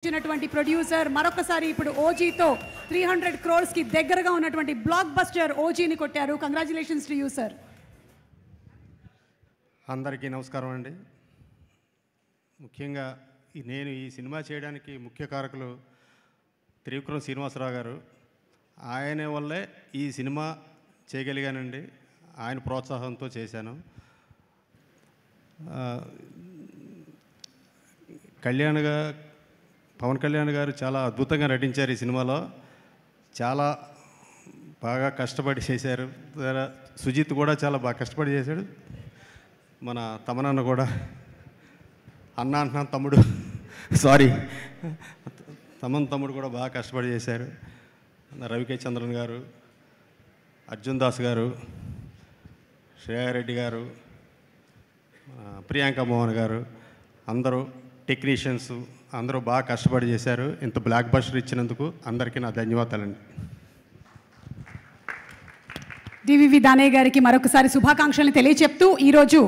ఇచ్చినటువంటి ప్రొడ్యూసర్ మరొకసారి ఇప్పుడు ఓజీతో 300 crores కి దగ్గరగా ఉన్నటువంటి బ్లాక్ బస్టర్ ఓజీని కొట్టారు. Congratulations to you sir. అందరికీ నమస్కారం అండి. ముఖ్యంగా నేను ఈ సినిమా చేయడానికి ముఖ్య కారకులు త్రివిక్రమ్ శ్రీనివాసరావు గారు. ఆయన వల్లే ఈ సినిమా చేయగలిగానండి. ఆయన ప్రోత్సాహంతో చేశాను. పవన్ కళ్యాణ్ గారు చాలా అద్భుతంగా నటించారు ఈ సినిమాలో. చాలా బాగా కష్టపడి చేశారు. సుజిత్ కూడా చాలా బాగా కష్టపడి చేశాడు. మన తమనన్న కూడా అన్న తమ్ముడు తమ్ముడు కూడా బాగా కష్టపడి చేశారు. రవికే చంద్రన్ గారు, అర్జున్ దాస్ గారు, శ్రేయారెడ్డి గారు, ప్రియాంక మోహన్ గారు, అందరూ టెక్నీషియన్స్ అందరూ బాగా కష్టపడి చేశారు. ఇంత బ్లాక్ బస్టర్ ఇచ్చినందుకు అందరికీ నా ధన్యవాదాలండి. డివివి దానయ్య గారికి మరొకసారి శుభాకాంక్షలు తెలియచెప్తూ ఈరోజు